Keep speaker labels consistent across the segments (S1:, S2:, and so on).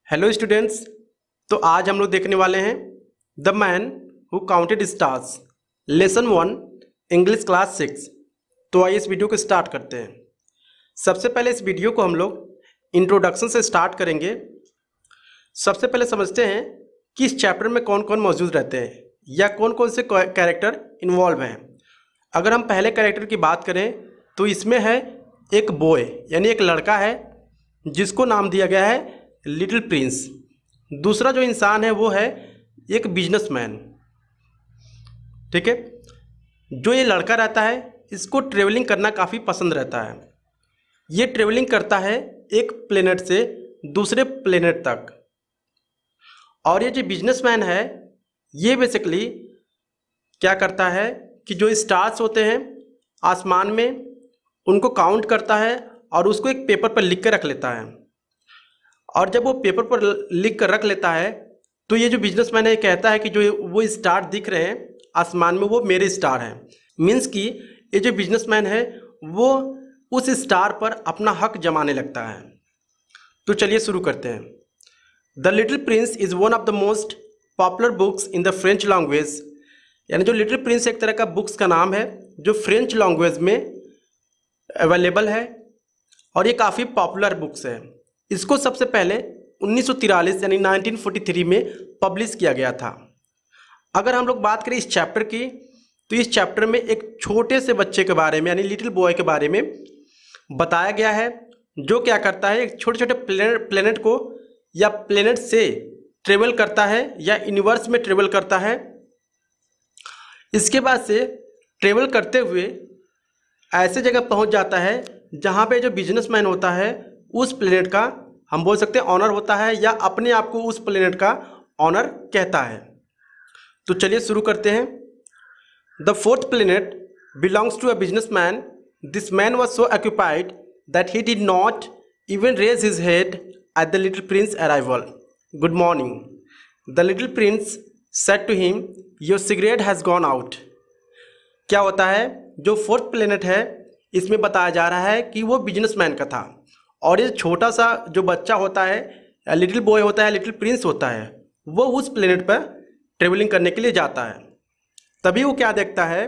S1: Hello students. तो आज हम लोग देखने वाले हैं the man who counted stars, lesson 1, English class 6। तो आइए इस वीडियो को स्टार्ट करते हैं। सबसे पहले इस वीडियो को हम लोग इंट्रोडक्शन से स्टार्ट करेंगे। सबसे पहले समझते हैं कि इस चैप्टर में कौन कौन मौजूद रहते हैं या कौन कौन से कैरेक्टर इन्वॉल्व हैं। अगर हम पहले कैरेक्टर की बात करें तो इसमें है एक बॉय, यानी एक लड़का है जिसको नाम दिया गया है लिटिल प्रिंस। दूसरा जो इंसान है वो है एक बिजनेसमैन। ठीक है, जो ये लड़का रहता है इसको ट्रेवलिंग करना काफ़ी पसंद रहता है। ये ट्रेवलिंग करता है एक प्लेनेट से दूसरे प्लेनेट तक। और ये जो बिजनेसमैन है ये बेसिकली क्या करता है कि जो स्टार्स होते हैं आसमान में उनको काउंट करता है और उसको एक पेपर पर लिख कर रख लेता है। और जब वो पेपर पर लिख कर रख लेता है तो ये जो बिजनेसमैन है कहता है कि जो वो स्टार दिख रहे हैं आसमान में वो मेरे स्टार हैं। मीन्स कि ये जो बिजनेसमैन है वो उस स्टार पर अपना हक जमाने लगता है। तो चलिए शुरू करते हैं। The little Prince is one of the most popular books in the French language. यानी जो लिटिल प्रिंस एक तरह का बुक्स का नाम है जो फ्रेंच लैंग्वेज में अवेलेबल है और ये काफ़ी पॉपुलर बुक्स है। इसको सबसे पहले 1943 यानी 1943 में पब्लिश किया गया था। अगर हम लोग बात करें इस चैप्टर की तो इस चैप्टर में एक छोटे से बच्चे के बारे में यानी लिटिल बॉय के बारे में बताया गया है जो क्या करता है, एक छोटे छोटे प्लेनेट को या प्लेनेट से ट्रेवल करता है या यूनिवर्स में ट्रेवल करता है। इसके बाद से ट्रेवल करते हुए ऐसे जगह पहुंच जाता है जहां पे जो बिजनेसमैन होता है उस प्लेनेट का हम बोल सकते हैं ऑनर होता है या अपने आप को उस प्लेनेट का ऑनर कहता है। तो चलिए शुरू करते हैं। The fourth planet belongs to a businessman. This man was so occupied that he did not even raise his head at the little prince arrival. Good morning. The little prince said to him, your cigarette has gone out. क्या होता है, जो fourth planet है इसमें बताया जा रहा है कि वो बिजनेसमैन का था और ये छोटा सा जो बच्चा होता है लिटिल बॉय होता है, लिटिल प्रिंस होता है, वो उस प्लेनेट पर ट्रेवलिंग करने के लिए जाता है। तभी वो क्या देखता है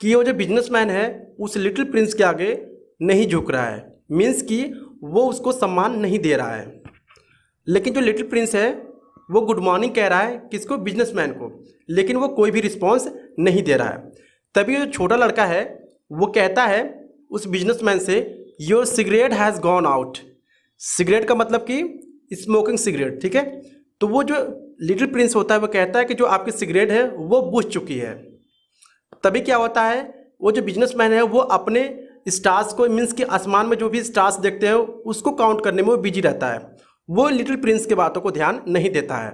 S1: कि वो जो बिजनेसमैन है उस लिटिल प्रिंस के आगे नहीं झुक रहा है। मीन्स कि वो उसको सम्मान नहीं दे रहा है। लेकिन जो लिटिल प्रिंस है वो गुड मॉर्निंग कह रहा है किसको, बिजनेसमैन को, लेकिन वो कोई भी रिस्पॉन्स नहीं दे रहा है। तभी जो छोटा लड़का है वो कहता है उस बिजनेसमैन से, your cigarette has gone out. Cigarette का मतलब कि स्मोकिंग सिगरेट। ठीक है, तो वो जो लिटिल प्रिंस होता है वो कहता है कि जो आपकी सिगरेट है वो बुझ चुकी है। तभी क्या होता है, वो जो बिजनेसमैन है वो अपने स्टार्स को, मीन्स कि आसमान में जो भी स्टार्स देखते हैं उसको काउंट करने में वो बिजी रहता है। वो लिटिल प्रिंस के बातों को ध्यान नहीं देता है।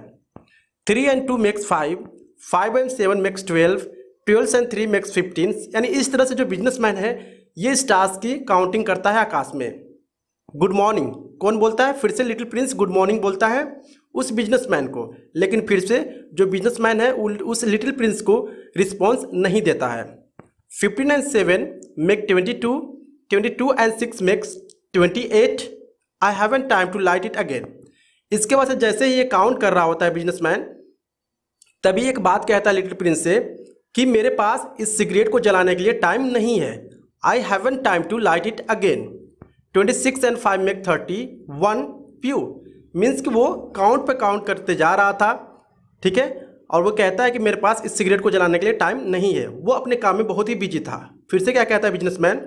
S1: 3 and 2 makes 5, 5 and 7 makes 12, 12 and 3 makes 15। यानी इस तरह से जो बिजनेसमैन है ये स्टार्स की काउंटिंग करता है आकाश में। गुड मॉर्निंग कौन बोलता है, फिर से लिटिल प्रिंस गुड मॉर्निंग बोलता है उस बिजनेसमैन को, लेकिन फिर से जो बिजनेसमैन है उस लिटिल प्रिंस को रिस्पॉन्स नहीं देता है। 15 and 7 make 22, 22 and 6 makes 28, I haven't time to light it again। इसके बाद से जैसे ही ये काउंट कर रहा होता है बिजनेसमैन, तभी एक बात कहता है लिटिल प्रिंस से कि मेरे पास इस सिगरेट को जलाने के लिए टाइम नहीं है। I haven't time to light it again। 26 and 5 make 30, 1 pew। Means कि वो काउंट पे काउंट करते जा रहा था। ठीक है, और वो कहता है कि मेरे पास इस सिगरेट को जलाने के लिए टाइम नहीं है। वो अपने काम में बहुत ही बिजी था। फिर से क्या कहता है businessman,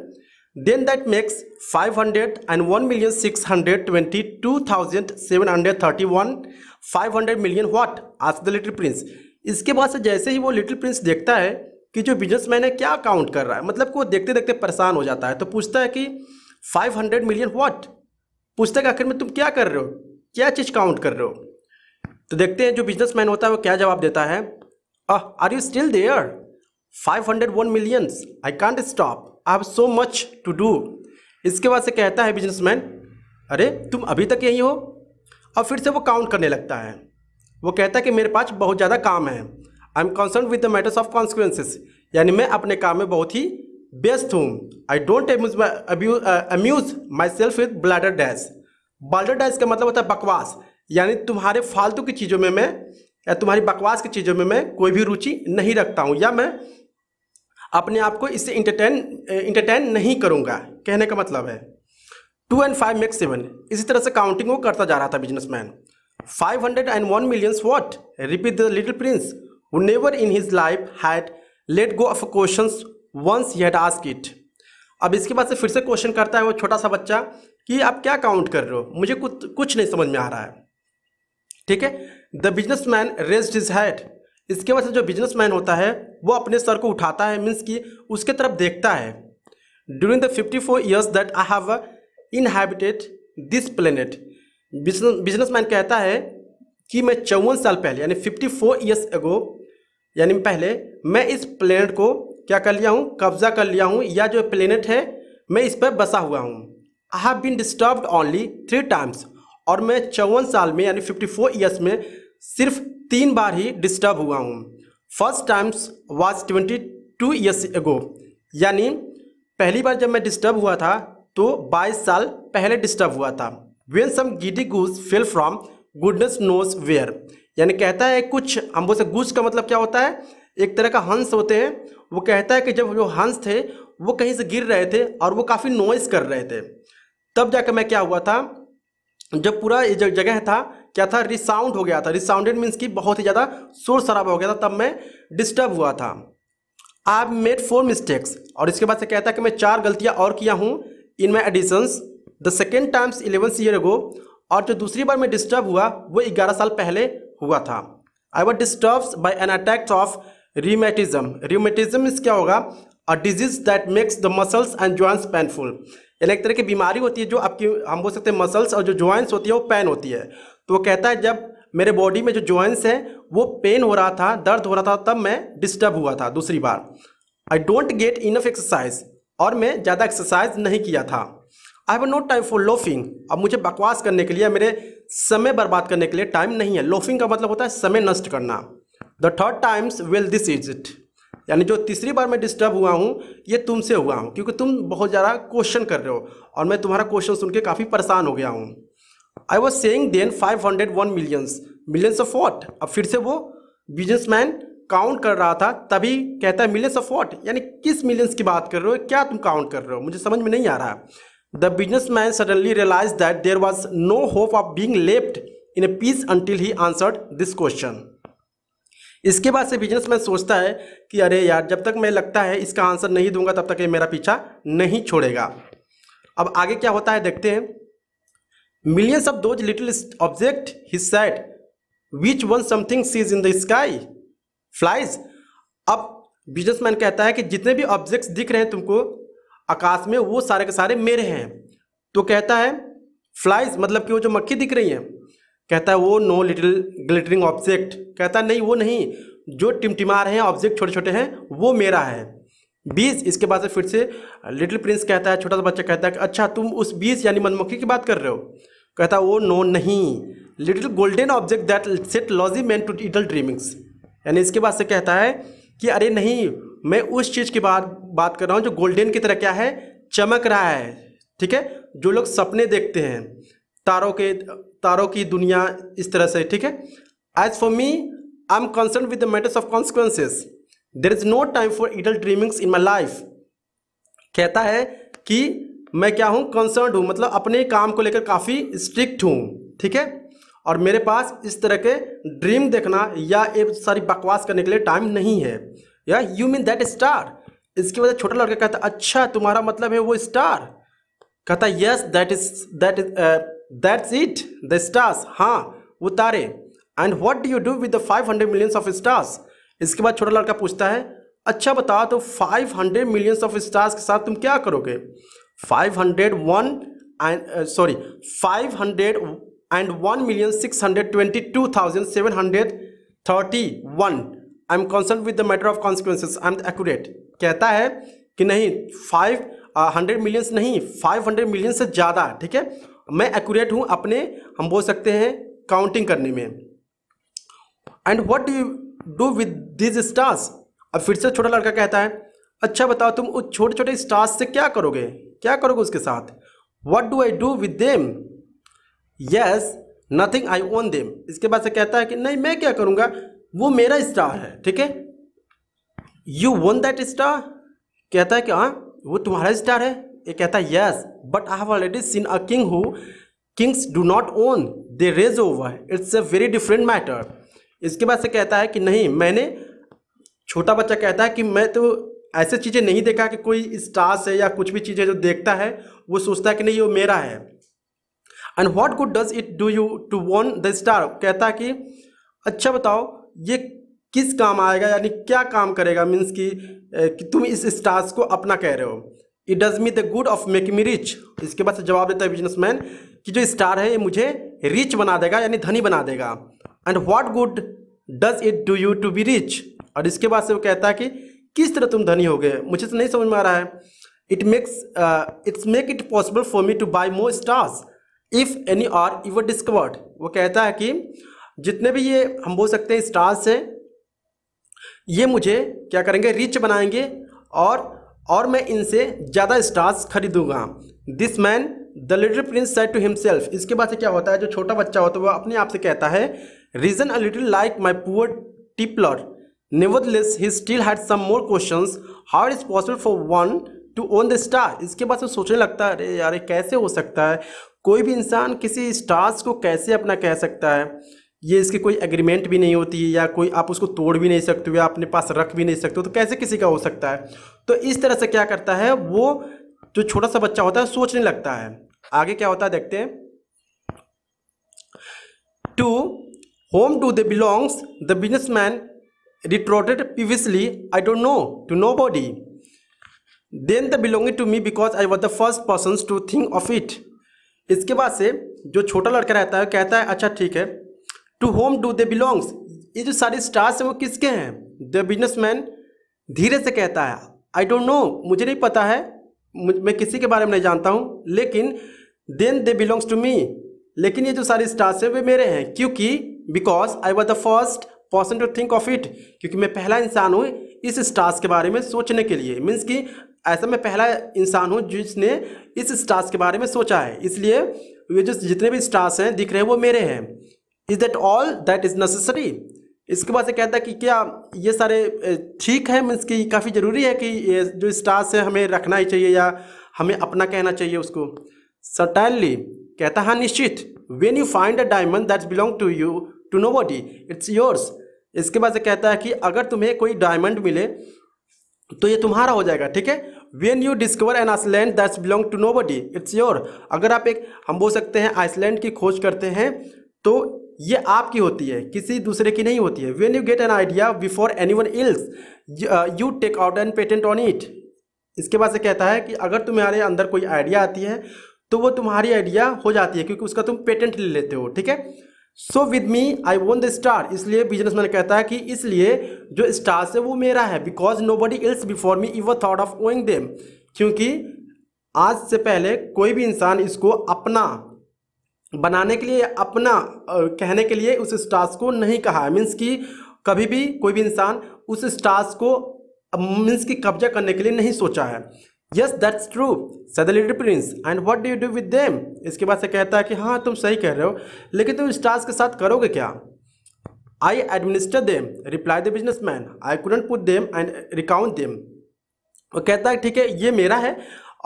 S1: then that makes 500 and 1,622,731, 500 million what, asked the little prince. इसके बाद से जैसे ही वो लिटिल प्रिंस देखता है कि जो बिजनेसमैन है क्या काउंट कर रहा है, मतलब कि वो देखते देखते परेशान हो जाता है। तो पूछता है कि 500 million व्हाट, पूछता है कि आखिर में तुम क्या कर रहे हो, क्या चीज़ काउंट कर रहे हो। तो देखते हैं जो बिजनेसमैन होता है वो क्या जवाब देता है, are you still there, 501 million, I can't stop, I have so much to do. इसके बाद से कहता है बिजनेसमैन, अरे तुम अभी तक यही हो। और फिर से वो काउंट करने लगता है। वो कहता है कि मेरे पास बहुत ज़्यादा काम है, I am concern with the matters of consequences. यानी मैं अपने काम में बहुत ही व्यस्त हूँ। I don't amuse myself with balderdash. Balderdash का मतलब होता है बकवास, यानी तुम्हारे फालतू की चीज़ों में मैं या तुम्हारी बकवास की चीज़ों में मैं कोई भी रुचि नहीं रखता हूँ, या मैं अपने आप को इससे इंटरटेन नहीं करूँगा। कहने का मतलब है 2 and 5 make 7। इसी तरह से काउंटिंग वो करता जा रहा था businessman. 501 millions what? Repeat the little prince who never in his life had let go of questions once he had asked it। अब इसके बाद से फिर से क्वेश्चन करता है वो छोटा सा बच्चा कि आप क्या काउंट कर रहे हो, मुझे कुछ नहीं समझ में आ रहा है। ठीक है, the businessman raised his head. इसके बाद से जो बिजनेसमैन होता है वो अपने सर को उठाता है, मीन्स कि उसके तरफ देखता है। During the 54 years that I have inhabited this planet. Businessman कहता है कि मैं 54 साल पहले यानी 54 years ago यानी पहले मैं इस प्लेनेट को क्या कर लिया हूँ, कब्जा कर लिया हूँ, या जो प्लेनेट है मैं इस पर बसा हुआ हूँ। I have been disturbed only 3 times। और मैं 54 साल में यानी 54 years में सिर्फ 3 बार ही डिस्टर्ब हुआ हूँ। First times was 22 years ago। यानी पहली बार जब मैं डिस्टर्ब हुआ था तो 22 साल पहले डिस्टर्ब हुआ था। When some giddy goose fell from goodness knows where। यानी कहता है कुछ, हम बोल सकते गूस का मतलब क्या होता है, एक तरह का हंस होते हैं। वो कहता है कि जब जो हंस थे वो कहीं से गिर रहे थे और वो काफ़ी नॉइस कर रहे थे, तब जाकर मैं क्या हुआ था, जब पूरा ये जो जगह था क्या था, रिसाउंड हो गया था। रिसाउंडेड मीन्स कि बहुत ही ज़्यादा शोर शराबा हो गया था, तब मैं डिस्टर्ब हुआ था। I have made 4 mistakes। और इसके बाद से कहता है कि मैं 4 गलतियाँ और किया हूँ in my editions the second times 11 years ago। और जो दूसरी बार मैं डिस्टर्ब हुआ वो 11 साल पहले हुआ था। I was disturb by an attack of rheumatism. Rheumatism is क्या होगा, a disease that makes the muscles and joints painful. यानी एक तरह की बीमारी होती है जो आपकी, हम बोल सकते हैं मसल्स और जो जॉइंट्स होती है वो पेन होती है। तो वो कहता है जब मेरे बॉडी में जो जॉइंट्स हैं वो पेन हो रहा था, दर्द हो रहा था, तब मैं डिस्टर्ब हुआ था दूसरी बार। I don't get enough exercise. और मैं ज़्यादा एक्सरसाइज नहीं किया था। I have no time for loafing. अब मुझे बकवास करने के लिए, मेरे समय बर्बाद करने के लिए टाइम नहीं है। लोफिंग का मतलब होता है समय नष्ट करना। The third times well this is it. यानी जो तीसरी बार मैं डिस्टर्ब हुआ हूँ ये तुमसे हुआ हूँ, क्योंकि तुम बहुत ज़्यादा क्वेश्चन कर रहे हो और मैं तुम्हारा क्वेश्चन सुन के काफ़ी परेशान हो गया हूँ। I was saying then 501 millions। Millions of what. अब फिर से वो बिजनेसमैन काउंट कर रहा था, तभी कहता है मिलियंस ऑफ वॉट, यानी किस मिलियंस की बात कर रहे हो, क्या तुम काउंट कर रहे हो, मुझे समझ में नहीं आ रहा। The businessman suddenly realize that there was no hope of being left in a peace until he answered this question. इसके बाद से बिजनेसमैन सोचता है कि अरे यार, जब तक मैं लगता है इसका आंसर नहीं दूंगा तब तक ये मेरा पीछा नहीं छोड़ेगा। अब आगे क्या होता है देखते हैं। Millions of those little object he said which one something sees in the sky flies. अब बिजनेसमैन कहता है कि जितने भी ऑब्जेक्ट्स दिख रहे हैं तुमको आकाश में वो सारे के सारे मेरे हैं। तो कहता है फ्लाइज मतलब कि वो जो मक्खी दिख रही हैं, कहता है वो नो लिटिल ग्लिटरिंग ऑब्जेक्ट। कहता है नहीं वो नहीं, जो टिमटिमा रहे हैं ऑब्जेक्ट छोटे छोटे हैं वो मेरा है। बीज। इसके बाद से फिर से लिटिल प्रिंस कहता है, छोटा सा बच्चा कहता है कि अच्छा तुम उस बीज यानी मधुमक्खी की बात कर रहे हो। कहता है वो नो नहीं, little golden object that set lazy man to idle dreamings. यानी इसके बाद से कहता है कि अरे नहीं, मैं उस चीज़ की बात कर रहा हूँ जो गोल्डन की तरह क्या है, चमक रहा है। ठीक है, जो लोग सपने देखते हैं, तारों की दुनिया इस तरह से। ठीक है, as for me I am concern with the matters of consequences, there is no time for idle dreamings in my life. कहता है कि मैं क्या हूँ, कंसर्न हूँ, मतलब अपने काम को लेकर काफ़ी स्ट्रिक्ट हूँ। ठीक है, और मेरे पास इस तरह के ड्रीम देखना या ये सारी बकवास करने के लिए टाइम नहीं है। या यू मीन दैट स्टार। इसकी वजह छोटा लड़का कहता है अच्छा तुम्हारा मतलब है वो स्टार। कहता है yes that's it the stars. हाँ वो तारे। And what do you do with the 500 millions of stars. इसके बाद छोटा लड़का पूछता है अच्छा बताओ तो 500 millions ऑफ स्टार्स के साथ तुम क्या करोगे। 501,622,731 आई am concern with the matter of consequences I am accurate. कहता है कि नहीं 500 millions नहीं, 500 millions से ज़्यादा। ठीक है, मैं एक्यूरेट हूँ अपने, हम बोल सकते हैं काउंटिंग करने में। And what do you do with this stars. अब फिर से छोटा लड़का कहता है अच्छा बताओ तुम उस छोटे छोटे स्टार्स से क्या करोगे उसके साथ। What do I do with them. Yes nothing I own them. इसके बाद से कहता है कि नहीं मैं क्या करूँगा, वो मेरा स्टार है, ठीक है। यू वोन दैट स्टार, कहता है कि हाँ वो तुम्हारा स्टार है। ये कहता है yes but I have already seen a king who kings do not own they रेज over, it's a very different matter. इसके बाद से कहता है कि नहीं, मैंने, छोटा बच्चा कहता है कि मैं तो ऐसे चीज़ें नहीं देखा कि कोई स्टार्स है या कुछ भी चीज़ें जो देखता है वो सोचता है कि नहीं वो मेरा है। And what good does it do you to own the star, कहता है कि अच्छा बताओ ये किस काम आएगा, यानी क्या काम करेगा, मीन्स कि तुम इस स्टार्स को अपना कह रहे हो। It does me the good of making me rich. इसके बाद से जवाब देता है बिजनेसमैन कि जो स्टार है ये मुझे रिच बना देगा, यानी धनी बना देगा। And what good does it do you to be rich, और इसके बाद से वो कहता है कि किस तरह तुम धनी हो गए, मुझे तो नहीं समझ में आ रहा है। It's make it possible for me to buy more stars if any are ever discovered. वो कहता है कि जितने भी ये हम बोल सकते हैं स्टार्स हैं ये मुझे क्या करेंगे, रिच बनाएंगे, और मैं इनसे ज़्यादा स्टार्स खरीदूंगा। This man the little prince said to himself. इसके बाद से क्या होता है, जो छोटा बच्चा होता है वो अपने आप से कहता है reason a little like my poor tippler, nevertheless he still had some more questions, how it is possible for one to own the star. इसके बाद से सोचने लगता है अरे यार कैसे हो सकता है, कोई भी इंसान किसी स्टार्स को कैसे अपना कह सकता है, ये इसकी कोई एग्रीमेंट भी नहीं होती है या कोई आप उसको तोड़ भी नहीं सकते हो या अपने पास रख भी नहीं सकते हो, तो कैसे किसी का हो सकता है। तो इस तरह से क्या करता है वो जो छोटा सा बच्चा होता है सोचने लगता है। आगे क्या होता है देखते हैं। To whom do they belongs, the businessman retorted previously, I don't know, to nobody, then the belonging to me because I was the first person to think of it. इसके बाद से जो छोटा लड़का रहता है कहता है अच्छा ठीक है, to whom do they belongs, ये जो सारे स्टार्स हैं वो किसके हैं। द बिजनेसमैन धीरे से कहता है आई डोंट नो, मुझे नहीं पता है, मैं किसी के बारे में नहीं जानता हूँ, लेकिन then they belongs to me, लेकिन ये जो सारे स्टार्स हैं वे मेरे हैं, क्योंकि because I was the first person to think of it, क्योंकि मैं पहला इंसान हूँ इस स्टार्स के बारे में सोचने के लिए। मीन्स कि ऐसा मैं पहला इंसान हूँ जिसने इस स्टार्स के बारे में सोचा है, इसलिए ये जो जितने भी स्टार्स हैं दिख रहे हैं वो मेरे हैं। Is that all that is necessary. इसके बाद से कहता है कि क्या ये सारे ठीक है, मीन्स कि काफ़ी ज़रूरी है कि ये जो स्टार्स है हमें रखना ही चाहिए या हमें अपना कहना चाहिए उसको। सर्टेनली, कहता हाँ निश्चित। When you find a diamond that's belong to you to nobody it's yours. इसके बाद से कहता है कि अगर तुम्हें कोई डायमंड मिले तो ये तुम्हारा हो जाएगा, ठीक है। When you discover an island that's belong to nobody it's your. अगर आप एक हम बोल सकते हैं आइसलैंड की खोज करते हैं तो ये आपकी होती है, किसी दूसरे की नहीं होती है। When you get an idea before anyone else you take out an patent on it. इसके बाद से कहता है कि अगर तुम्हारे अंदर कोई आइडिया आती है तो वो तुम्हारी आइडिया हो जाती है क्योंकि उसका तुम पेटेंट ले लेते हो, ठीक है। So with me I won the star, इसलिए बिजनेसमैन कहता है कि इसलिए जो स्टार्स है वो मेरा है। Because nobody else before me इवर thought of owing them, क्योंकि आज से पहले कोई भी इंसान इसको अपना बनाने के लिए, अपना कहने के लिए उस स्टार्स को नहीं कहा है। मीन्स कि कभी भी कोई भी इंसान उस स्टार्स को मीन्स कि कब्जा करने के लिए नहीं सोचा है। Yes that's true said the little Prince and what do you do with them. इसके बाद से कहता है कि हाँ तुम सही कह रहे हो, लेकिन तुम स्टार्स के साथ करोगे क्या। I administer them reply the businessman, I couldn't put them and recount them. वो कहता है ठीक है ये मेरा है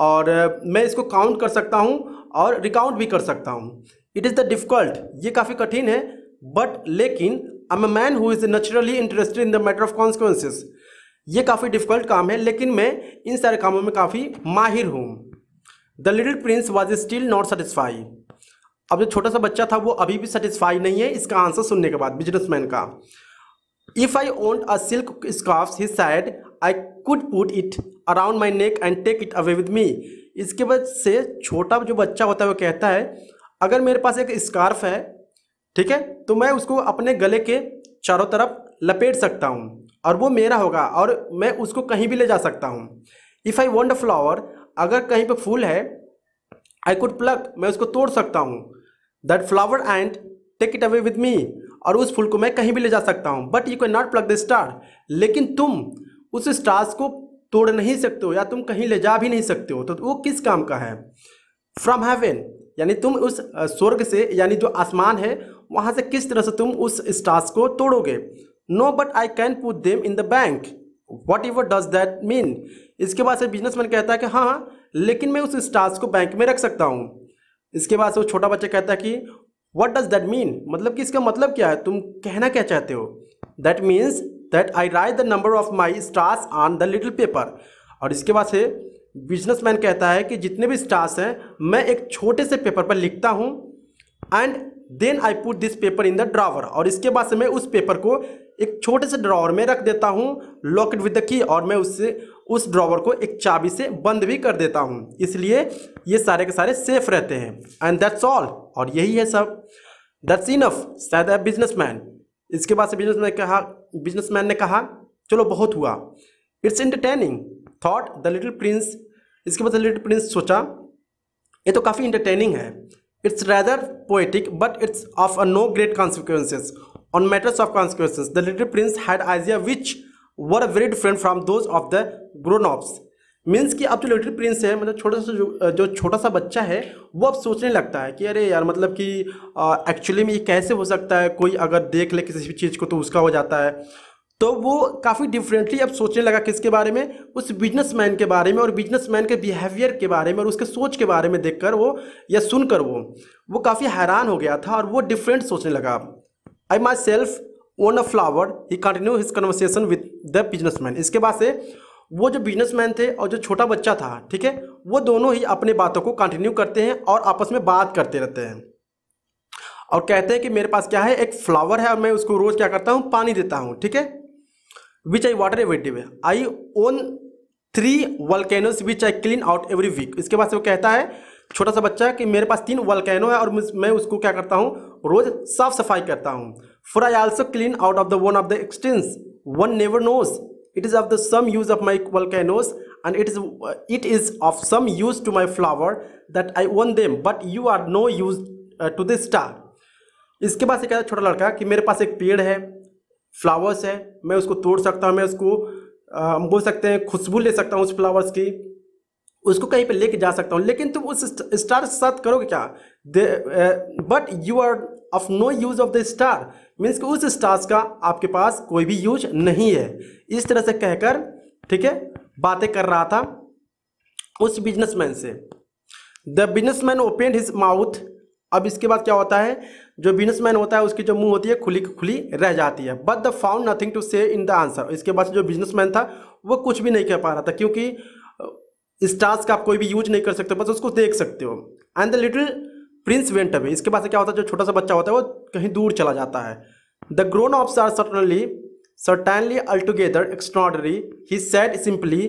S1: और मैं इसको काउंट कर सकता हूँ और रिकाउंट भी कर सकता हूँ। इट इज़ द डिफ़िकल्ट, ये काफ़ी कठिन है, बट लेकिन I am a man who is naturally interested in the matter of consequences. ये काफ़ी डिफ़िकल्ट काम है लेकिन मैं इन सारे कामों में काफ़ी माहिर हूँ। The little Prince was still not satisfy. अब जो छोटा सा बच्चा था वो अभी भी सेटिस्फाई नहीं है इसका आंसर सुनने के बाद बिजनेसमैन का। If I owned a silk scarf he said I could put it around my neck and take it away with me. इसके बाद से छोटा जो बच्चा होता है वो कहता है अगर मेरे पास एक स्कार्फ है, ठीक है, तो मैं उसको अपने गले के चारों तरफ लपेट सकता हूँ और वो मेरा होगा और मैं उसको कहीं भी ले जा सकता हूँ। If I want a flower, अगर कहीं पे फूल है, आई कुड प्लक, मैं उसको तोड़ सकता हूँ that flower and take it away with me, और उस फूल को मैं कहीं भी ले जा सकता हूँ। But you can not plug the star, लेकिन तुम उस स्टार्स को तोड़ नहीं सकते हो या तुम कहीं ले जा भी नहीं सकते हो, तो वो किस काम का है। फ्रॉम हेवन, यानी तुम उस स्वर्ग से, यानी जो आसमान है वहाँ से किस तरह से तुम उस स्टार्स को तोड़ोगे। No but I can put them in the bank, whatever does that mean. इसके बाद से बिजनेसमैन कहता है कि हाँ लेकिन मैं उस स्टार्स को बैंक में रख सकता हूँ। इसके बाद से वो छोटा बच्चा कहता है कि व्हाट डज दैट मीन, मतलब कि इसका मतलब क्या है, तुम कहना क्या चाहते हो। That means that I right the number of my stars on the little paper. और इसके बाद से बिजनेसमैन कहता है कि जितने भी स्टार्स हैं मैं एक छोटे से पेपर पर लिखता हूँ, and then I put this paper in the drawer. और इसके बाद से मैं उस पेपर को एक छोटे से ड्रॉवर में रख देता हूँ, lock it with the key, और मैं उससे उस ड्रॉवर को एक चाबी से बंद भी कर देता हूँ, इसलिए ये सारे के सारे सेफ रहते हैं। एंड दैट्स ऑल, और यही है सब। That's enough said the businessman. इसके बाद से बिजनेसमैन ने कहा चलो बहुत हुआ। It's entertaining thought the little prince. इसके बाद लिटिल प्रिंस सोचा ये तो काफ़ी इंटरटेनिंग है। It's rather poetic but it's of a no great consequences on matters of consequences. The little prince had idea which were very different from those of the grown ups. Means कि अब जो little Prince है, मतलब जो छोटा सा बच्चा है, वो अब सोचने लगता है कि अरे यार मतलब कि एक्चुअली में ये कैसे हो सकता है, कोई अगर देख ले किसी भी चीज़ को तो उसका हो जाता है। तो वो काफ़ी डिफरेंटली अब सोचने लगा किसके बारे में, उस बिजनेसमैन के बारे में, और बिजनेसमैन के बिहेवियर के बारे में और उसके सोच के बारे में देखकर वो या सुनकर वो काफ़ी हैरान हो गया था और वो डिफरेंट सोचने लगा। I myself own a flower, he continue his conversation with the businessman. इसके बाद से वो जो बिजनेसमैन थे और जो छोटा बच्चा था, ठीक है, वो दोनों ही अपने बातों को कंटिन्यू करते हैं और आपस में बात करते रहते हैं और कहते हैं कि मेरे पास क्या है, एक फ्लावर है और मैं उसको रोज़ क्या करता हूँ, पानी देता हूँ, ठीक है। Which I water every day, I own 3 volcanoes which I clean out every week. इसके बाद से वो कहता है छोटा सा बच्चा कि मेरे पास 3 वल्केनो है और मैं उसको क्या करता हूँ, रोज साफ सफाई करता हूँ। For I also clean out of the one of the extinct, one never knows it is of the some use of my volcanoes and it is of some use to my flower that I own them but you are no use to the star. इसके बाद से कहता है छोटा लड़का कि मेरे पास एक पेड़ है, फ्लावर्स है, मैं उसको तोड़ सकता हूँ, मैं उसको हम बोल सकते हैं खुशबू ले सकता हूँ उस फ्लावर्स की, उसको कहीं पे लेके जा सकता हूँ, लेकिन तुम उस स्टार के साथ करोगे क्या। But you are of no use of the star, means कि उस स्टार्स का आपके पास कोई भी यूज नहीं है। इस तरह से कहकर, ठीक है, बातें कर रहा था उस बिजनेसमैन से। The businessman open his mouth. अब इसके बाद क्या होता है, जो बिजनेसमैन होता है उसकी जो मुंह होती है खुली खुली रह जाती है। But the found nothing to say in the answer. इसके बाद जो बिजनेसमैन था वो कुछ भी नहीं कह पा रहा था, क्योंकि स्टार्स का आप कोई भी यूज नहीं कर सकते, बस उसको देख सकते हो। And the little Prince went away. इसके बाद से क्या होता है, जो छोटा सा बच्चा होता है वो कहीं दूर चला जाता है। The grown ups are certainly altogether extraordinary, he said simply,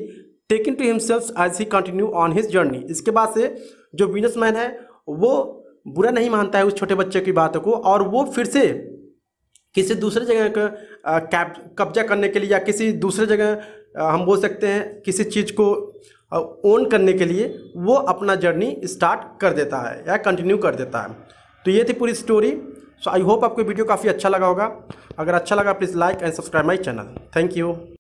S1: taking to himself as he continued on his journey। इसके बाद से जो बिजनेसमैन है वो बुरा नहीं मानता है उस छोटे बच्चे की बातों को, और वो फिर से किसी दूसरे जगह का कब्जा करने के लिए या किसी दूसरे जगह हम बोल सकते हैं किसी चीज़ को ओन करने के लिए वो अपना जर्नी स्टार्ट कर देता है या कंटिन्यू कर देता है। तो ये थी पूरी स्टोरी। सो आई होप आपको वीडियो काफ़ी अच्छा लगा होगा। अगर अच्छा लगा please like and subscribe my channel. Thank you.